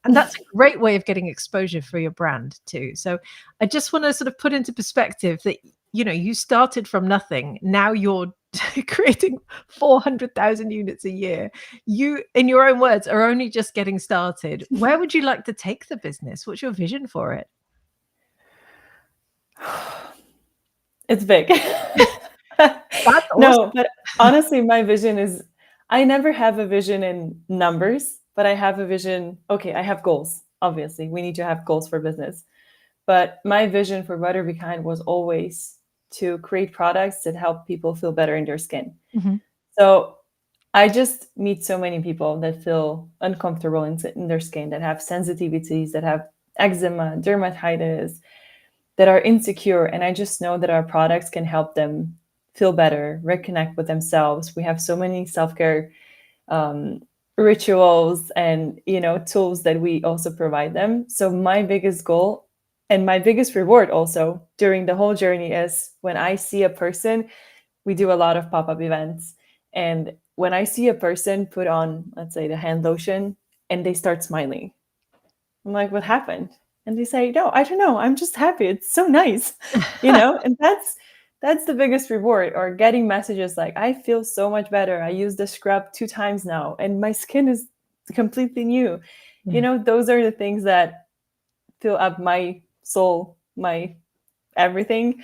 And that's a great way of getting exposure for your brand too. So I just want to sort of put into perspective that you started from nothing. Now you're creating 400,000 units a year. You, in your own words, are only just getting started. Where would you like to take the business? What's your vision for it? It's big. That's No, awesome. but honestly, my vision is I never have a vision in numbers, but I have a vision. Okay, I have goals. Obviously, we need to have goals for business. But my vision for Butter Be Kind was always to create products that help people feel better in their skin. Mhm. So I just meet so many people that feel uncomfortable in their skin, that have sensitivities, that have eczema, dermatitis, that are insecure. And I just know that our products can help them feel better, reconnect with themselves. We have so many self-care um, rituals and tools that we also provide them. So my biggest goal and my biggest reward also during the whole journey is when I see a person. We do a lot of pop-up events, and when I see a person put on, let's say, the hand lotion and they start smiling, I'm like, what happened? And they say, no, I don't know. I'm just happy. It's so nice, and that's the biggest reward. Or getting messages like, I feel so much better. I use the scrub 2 times now and my skin is completely new. Yeah. Those are the things that fill up my soul, my everything.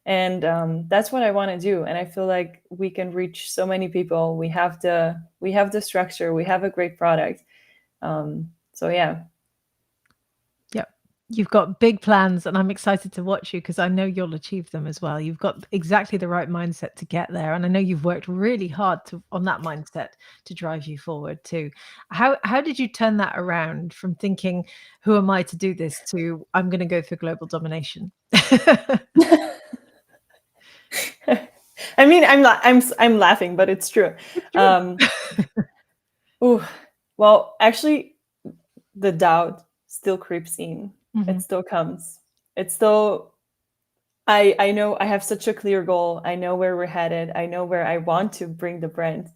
And that's what I want to do. And I feel like we can reach so many people. We have the structure. We have a great product. So yeah. Yeah. You've got big plans, and I'm excited to watch you because I know you'll achieve them as well. You've got exactly the right mindset to get there, and I know you've worked really hard on that mindset to drive you forward too. How did you turn that around from thinking, "Who am I to do this?" to "I'm going to go for global domination"? I mean, I'm laughing, but it's true. It's true. Um, ooh, well, actually, the doubt still creeps in. It Mhm. still comes. It's still. I know I have such a clear goal. I know where we're headed. I know where I want to bring the brand.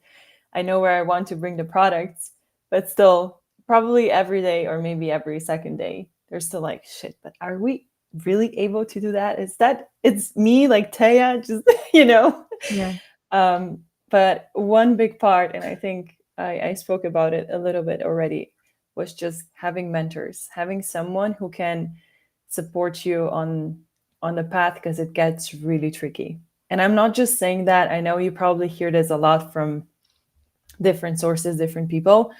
I know where I want to bring the products. But still, probably every day or maybe every second day, there's still like shit. But are we really able to do that? Is that it's me like Teja? Just you know. Yeah. Um, but one big part, and I think I spoke about it a little bit already, was just having mentors, having someone who can support you on the path because it gets really tricky. And I'm not just saying that. I know you probably hear this a lot from different sources, different people,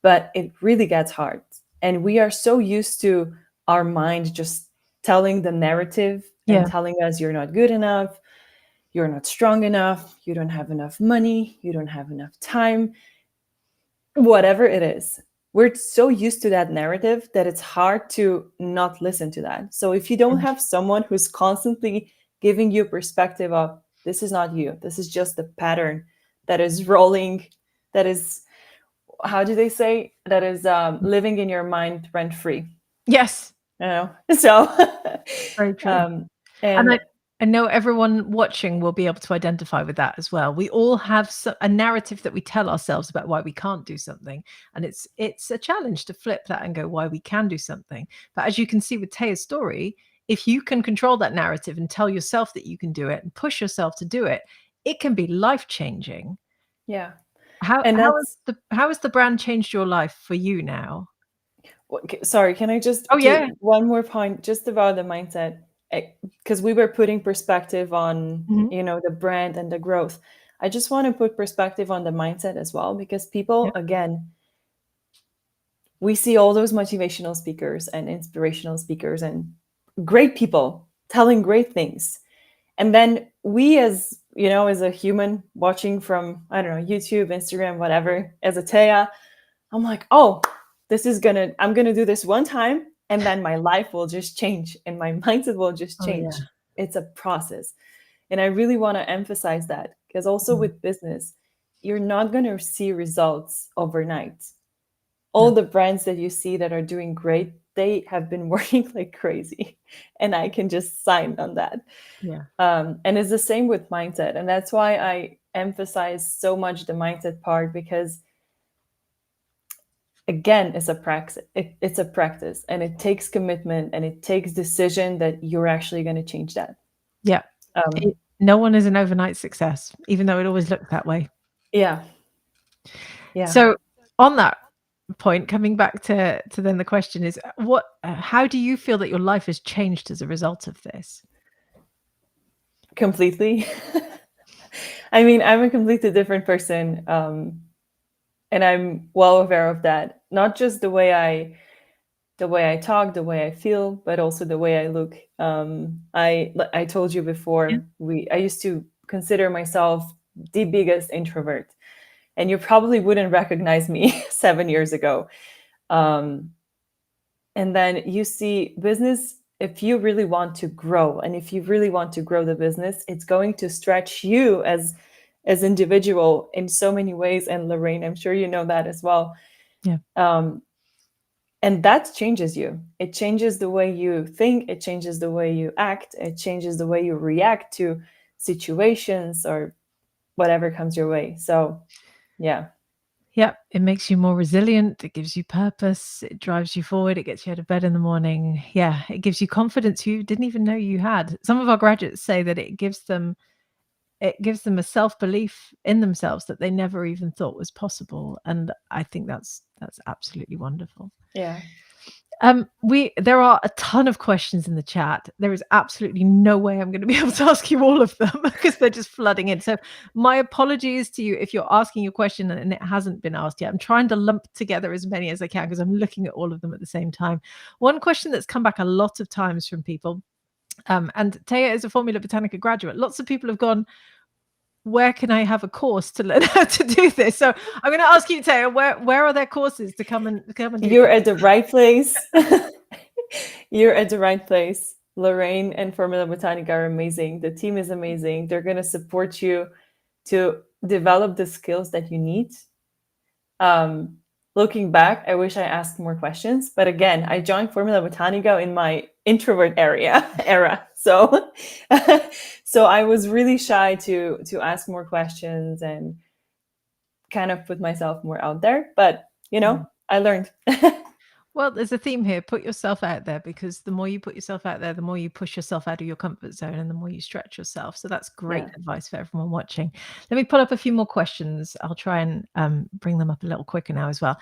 but it really gets hard. And we are so used to our mind just telling the narrative and Yeah. telling us you're not good enough, you're not strong enough, you don't have enough money, you don't have enough time, whatever it is. We're so used to that narrative that it's hard to not listen to that. So if you don't Mm. have someone who's constantly giving you perspective of this is not you, this is just the pattern that is rolling, that is, how do they say, that is living in your mind rent free, Yes. you know? So, Very true. um, And and I know everyone watching will be able to identify with that as well. We all have a narrative that we tell ourselves about why we can't do something, and it's a challenge to flip that and go why we can do something. But as you can see with Taya's story, if you can control that narrative and tell yourself that you can do it and push yourself to do it, it can be life changing. yeah, How and how has that's the brand changed your life for you now? sorry, can I just Oh yeah. do one more point just about the mindset? Because we were putting perspective on, Mhm. you know, the brand and the growth. I just want to put perspective on the mindset as well, because Yeah. people, again, we see all those motivational speakers and inspirational speakers and great people telling great things. And then we, as you know, as a human watching from, I don't know, YouTube, Instagram, whatever, as a Taya, I'm like, oh, I'm gonna do this one time, and then my life will just change and my mindset will just Oh yeah. change. It's a process. And I really want to emphasize that, because also Mhm. with business, you're not gonna see results overnight. All No. the brands that you see that are doing great, they have been working like crazy. And I can just sign on that. Yeah. And it's the same with mindset. And that's why I emphasize so much the mindset part, because again, it's a practice, and it takes commitment, and it takes decision that you're actually going to change that. Yeah. um No one is an overnight success, even though it always looked that way. yeah, yeah, So on that point, coming back to then the question is, how do you feel that your life has changed as a result of this? completely. I mean, I'm a completely different person, and I'm well aware of that. Not just the way I talk, the way I feel, but also the way I look. I told you Yeah. before, we I used to consider myself the biggest introvert, and you probably wouldn't recognize me 7 years ago. Um, and then you see business, if you really want to grow, and if you really want to grow the business, it's going to stretch you as individual in so many ways. And Lorraine, I'm sure you know that as well. Yeah. Um, and that changes you. It changes the way you think, it changes the way you act, it changes the way you react to situations or whatever comes your way. So yeah. Yeah, it makes you more resilient, it gives you purpose, it drives you forward, it gets you out of bed in the morning. Yeah, it gives you confidence you didn't even know you had. Some of our graduates say that it gives them a self-belief in themselves that they never even thought was possible, and I think that's absolutely wonderful. Yeah. There are a ton of questions in the chat. There is absolutely no way I'm going to be able to ask you all of them because they're just flooding in. So my apologies to you if you're asking your question and it hasn't been asked yet. I'm trying to lump together as many as I can because I'm looking at all of them at the same time. One question that's come back a lot of times from people, and Teja is a Formula Botanica graduate. Lots of people have gone, where can I have a course to learn how to do this? So I'm going to ask you, Teja, where are there courses to come and do? You're at the right place. You're at the right place. Lorraine and Formula Botanica are amazing. The team is amazing. They're going to support you to develop the skills that you need. Looking back, I wish I asked more questions. But again, I joined Formula Botanica in my introvert era. So so I was really shy to ask more questions and kind of put myself more out there. But I learned. Well, there's a theme here. Put yourself out there, because the more you put yourself out there, the more you push yourself out of your comfort zone and the more you stretch yourself. So that's great Yeah. advice for everyone watching. Let me pull up a few more questions. I'll try and bring them up a little quicker now as well.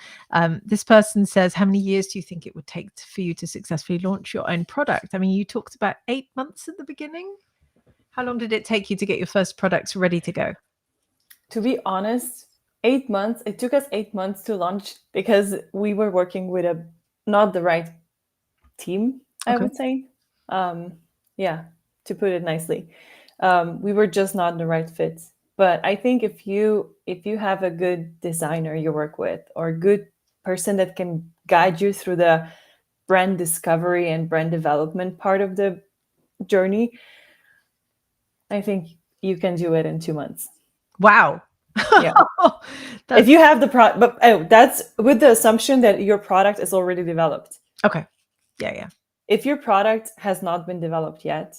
This person says, how many years do you think it would take for you to successfully launch your own product? I mean, you talked about 8 months at the beginning. How long did it take you to get your first products ready to go? To be honest, 8 months. It took us 8 months to launch because we were working with not the right team, I Okay. would say. Yeah, to put it nicely, we were just not the right fit. But I think if you have a good designer you work with, or a good person that can guide you through the brand discovery and brand development part of the journey, I think you can do it in 2 months. Wow. Yeah. If you have the product, but that's with the assumption that your product is already developed. Okay. Yeah. If your product has not been developed yet,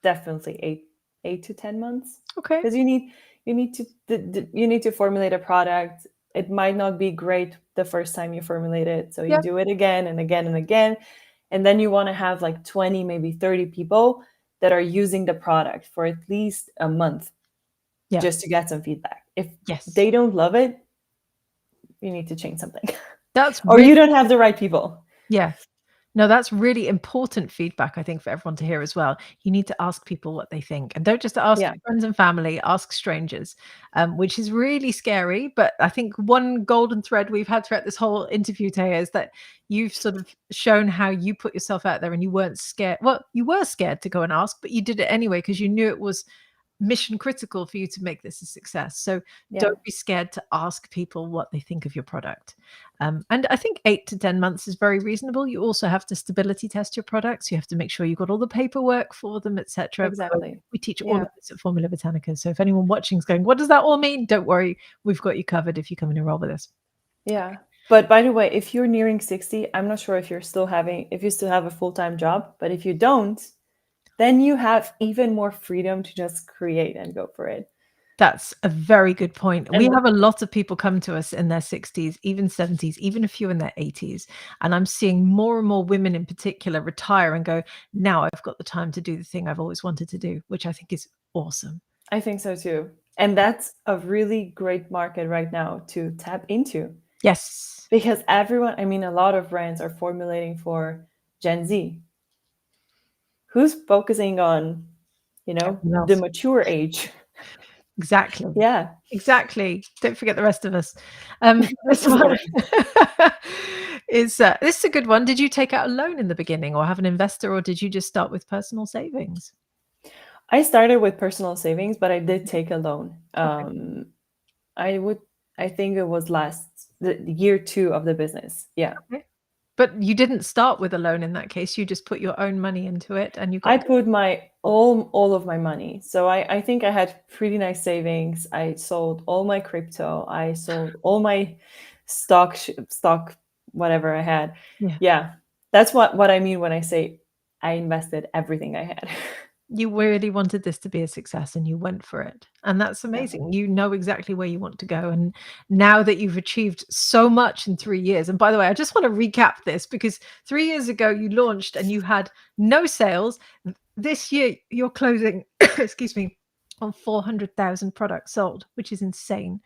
definitely 8 to 10 months. Okay. Because you need to formulate a product. It might not be great the first time you formulate it, so you do it again and again and again, and then you want to have like 20, maybe 30 people that are using the product for at least a month, just to get some feedback. If they don't love it, you need to change something. Or you don't have the right people. Yeah. No, that's really important feedback, I think, for everyone to hear as well. You need to ask people what they think, and don't just ask your friends and family, ask strangers, which is really scary. But I think one golden thread we've had throughout this whole interview, Teja, is that you've sort of shown how you put yourself out there and you weren't scared. Well, you were scared to go and ask, but you did it anyway because you knew it was mission critical for you to make this a success. So don't be scared to ask people what they think of your product. And I think 8 to 10 months is very reasonable. You also have to stability test your products. You have to make sure you've got all the paperwork for them, etc. Exactly. We teach all of this at Formula Botanica. So if anyone watching is going, what does that all mean? Don't worry. We've got you covered if you come and enroll with us. Yeah. But by the way, if you're nearing 60, I'm not sure if you still have a full-time job, but if you don't, then you have even more freedom to just create and go for it. That's a very good point. We have a lot of people come to us in their 60s, even 70s, even a few in their 80s. And I'm seeing more and more women in particular retire and go, now I've got the time to do the thing I've always wanted to do, which I think is awesome. I think so too. And that's a really great market right now to tap into. Yes. Because a lot of brands are formulating for Gen Z. Who's focusing on, the mature age? Exactly. Yeah. Exactly. Don't forget the rest of us. This one is this is a good one. Did you take out a loan in the beginning or have an investor, or did you just start with personal savings? I started with personal savings, but I did take a loan. I think it was the year 2 of the business. Yeah. Okay. But you didn't start with a loan in that case. You just put your own money into it and you got... I put my all of my money. So I think I had pretty nice savings. I sold all my crypto. I sold all my stock, whatever I had. Yeah. That's what I mean when I say I invested everything I had. You really wanted this to be a success and you went for it. And that's amazing. You know exactly where you want to go. And now that you've achieved so much in 3 years, and by the way, I just want to recap this because 3 years ago you launched and you had no sales. This year you're closing, excuse me, on 400,000 products sold, which is insane.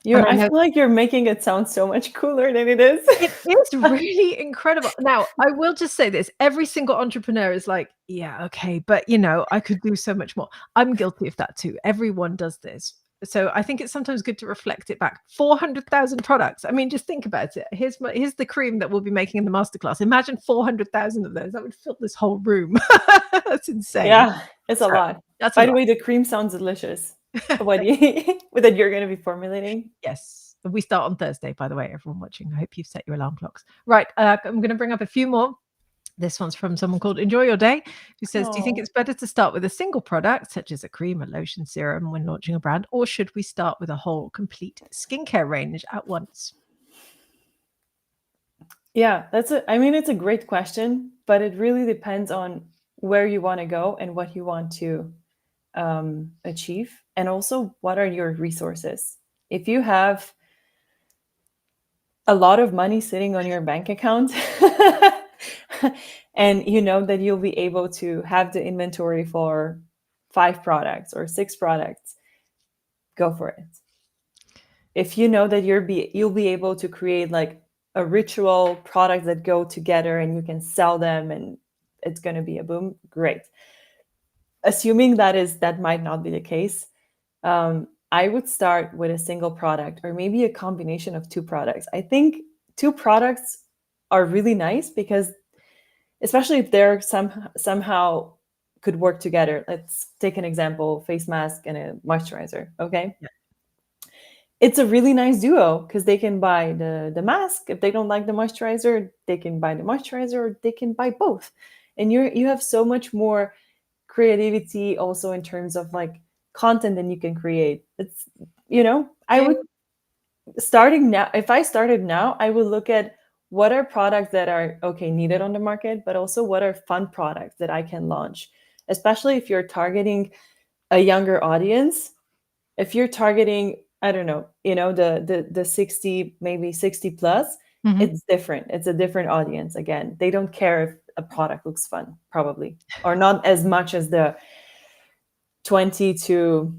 You're And I I know feel like you're making it sound so much cooler than it is. it is really incredible. Now, I will just say this, every single entrepreneur is like, "Yeah, okay, but, I could do so much more." I'm guilty of that too. Everyone does this. So, I think it's sometimes good to reflect it back. 400,000 products. I mean, just think about it. Here's the cream that we'll be making in the masterclass. Imagine 400,000 of those. That would fill this whole room. That's insane. Yeah, it's a So, lot. that's a By the lot. way, the cream sounds delicious. What do you that you're gonna be formulating? Yes. We start on Thursday, by the way, everyone watching. I hope you've set your alarm clocks. Right, I'm gonna bring up a few more. This one's from someone called Enjoy Your Day, who says, "Do you think Oh. it's better to start with a single product, such as a cream, a lotion, serum, when launching a brand, or should we start with a whole complete skincare range at once?" Yeah, I mean, it's a great question, but it really depends on where you wanna go and what you want to, achieve, and also what are your resources. If you have a lot of money sitting on your bank account and you know that you'll be able to have the inventory for 5 products or 6 products, go for it. If you know that you'll be able to create like a ritual product that go together and you can sell them and it's going to be a boom, great. Assuming that might not be the case, I would start with a single product or maybe a combination of 2 products. I think 2 products are really nice because especially if they're somehow could work together. Let's take an example, face mask and a moisturizer, okay? Yeah. It's a really nice duo because they can buy the mask. If they don't like the moisturizer, they can buy the moisturizer or they can buy both. And you have so much more creativity also in terms of like content that you can create. It's I Ding. would starting now if I started now, I would look at what are products that are okay needed on the market, but also what are fun products that I can launch, especially if you're targeting a younger audience. If you're targeting, I don't know, the 60, maybe 60 plus, Mhm. it's different. It's a different audience. Again, they don't care if a product looks fun, probably, or not as much as the 20 to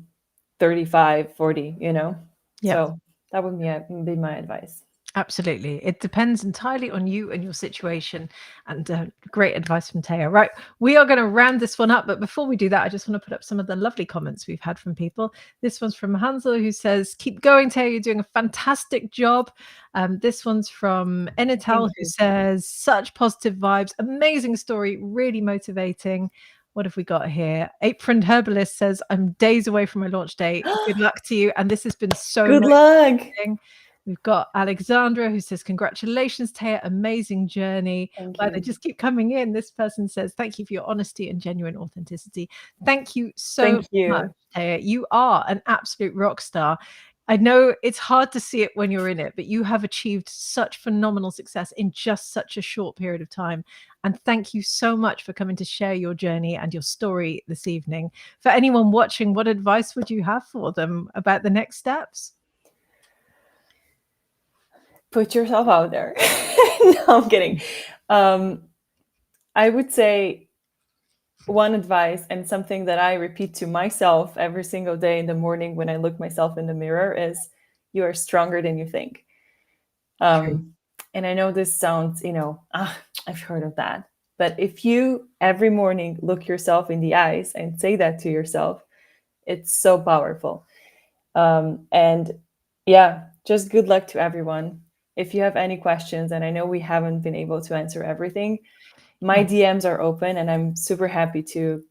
35, 40. Yep. So that would be my advice. Absolutely. It depends entirely on you and your situation. And great advice from Taya. Right. We are going to round this one up. But before we do that, I just want to put up some of the lovely comments we've had from people. This one's from Hansel, who says, "Keep going, Taya. You're doing a fantastic job." This one's from Thank Enitel, who you. says, "Such positive vibes. Amazing story. Really motivating." What have we got here? Apron Herbalist says, "I'm days away from my launch date. Good luck to you." And this has been so Good luck. motivating. We've got Alexandra who says, "Congratulations, Taya, amazing journey." Thank Wow, they you. just keep coming in. This person says, "Thank you for your honesty and genuine authenticity." Thank you so Thank much, you. Taya. You are an absolute rock star. I know it's hard to see it when you're in it, but you have achieved such phenomenal success in just such a short period of time. And thank you so much for coming to share your journey and your story this evening. For anyone watching, what advice would you have for them about the next steps? Put yourself out there. No, I'm kidding. Um, I would say one advice and something that I repeat to myself every single day in the morning when I look myself in the mirror is you are stronger than you think. True. Um, and I know this sounds, I've heard of that. But if you every morning look yourself in the eyes and say that to yourself, it's so powerful. And yeah, just good luck to everyone. If you have any questions, and I know we haven't been able to answer everything, my Yeah. DMs are open and I'm super happy to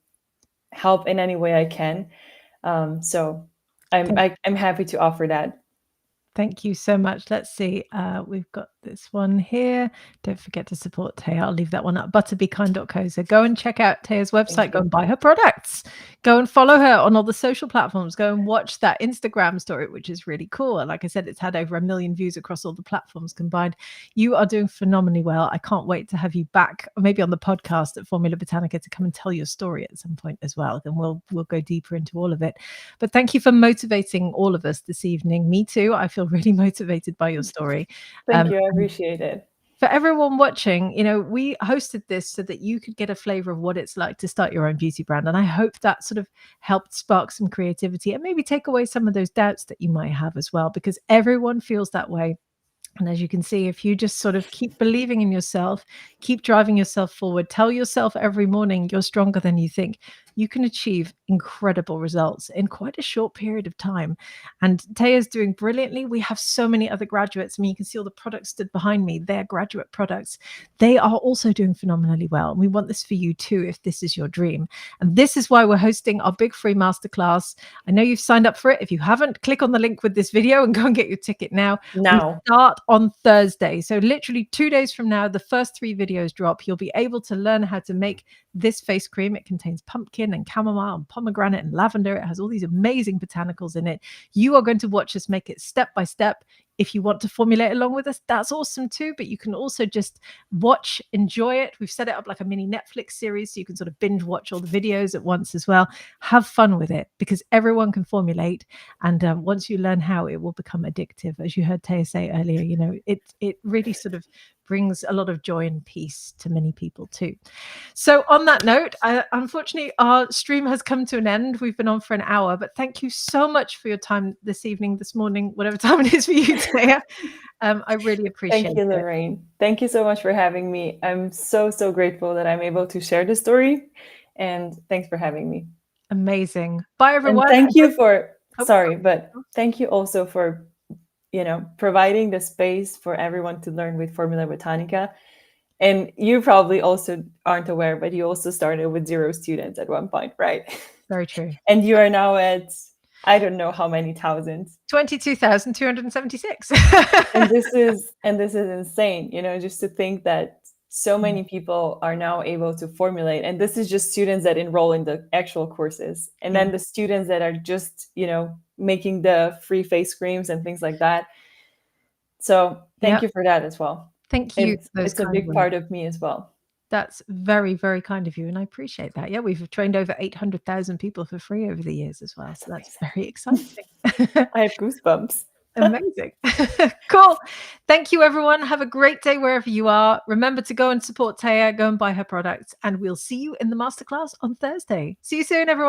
help in any way I can. So I'm happy to offer that. Thank you so much. Let's see. We've got this one here. Don't forget to support Taya. I'll leave that one up. Butterbekind.co. So go and check out Taya's Thank website. Go you. and buy her products. Go and follow her on all the social platforms. Go and watch that Instagram story, which is really cool. And like I said, it's had over 1 million views across all the platforms combined. You are doing phenomenally well. I can't wait to have you back, maybe on the podcast at Formula Botanica, to come and tell your story at some point as well. And we'll go deeper into all of it. But thank you for motivating all of us this evening. Me too. I feel really motivated by your story. Thank you. I And appreciate it. For everyone watching, we hosted this so that you could get a flavor of what it's like to start your own beauty brand. And I hope that sort of helped spark some creativity and maybe take away some of those doubts that you might have as well, because everyone feels that way. And as you can see, if you just sort of keep believing in yourself, keep driving yourself forward, tell yourself every morning you're stronger than you think, you can achieve incredible results in quite a short period of time. And Taya's doing brilliantly. We have so many other graduates. I mean, you can see all the products stood behind me. They're graduate products. They are also doing phenomenally well. And we want this for you too, if this is your dream. And this is why we're hosting our big free masterclass. I know you've signed up for it. If you haven't, click on the link with this video and go and get your ticket now. We Now. start on Thursday. So literally 2 days from now, the first 3 videos drop. You'll be able to learn how to make this face cream. It contains pumpkin and chamomile and pomegranate and lavender. It has all these amazing botanicals in it. You are going to watch us make it step by step. If you want to formulate along with us, that's awesome too. But you can also just watch, enjoy it. We've set it up like a mini Netflix series, so you can sort of binge watch all the videos at once as well. Have fun with it, because everyone can formulate. And once you learn how, it will become addictive. As you heard Taya say earlier, it really sort of brings a lot of joy and peace to many people too. So on that note, unfortunately, our stream has come to an end. We've been on for an hour, but thank you so much for your time this evening, this morning, whatever time it is for you, Taya. I really appreciate Thank you, it. Lorraine. Thank you so much for having me. I'm so, so grateful that I'm able to share this story. And thanks for having me. Amazing. Bye, And everyone. thank you for, Oh, sorry, but thank you also for, providing the space for everyone to learn with Formula Botanica. And you probably also aren't aware, but you also started with 0 students at one point, right? very true. And you are now at, I don't know how many thousands. 22,276. And this is insane, just to think that so many people are now able to formulate. And this is just students that enroll in the actual courses. And Yeah. then the students that are just, making the free face creams and things like that. So thank you for that as well. Thank you for those It's a kind big words. part of me as well. That's very, very kind of you, and I appreciate that. Yeah, we've trained over 800,000 people for free over the years as well, so that's very exciting. I have goosebumps. Amazing. Cool. Thank you, everyone. Have a great day wherever you are. Remember to go and support Taya, go and buy her products, and we'll see you in the masterclass on Thursday. See you soon, everyone.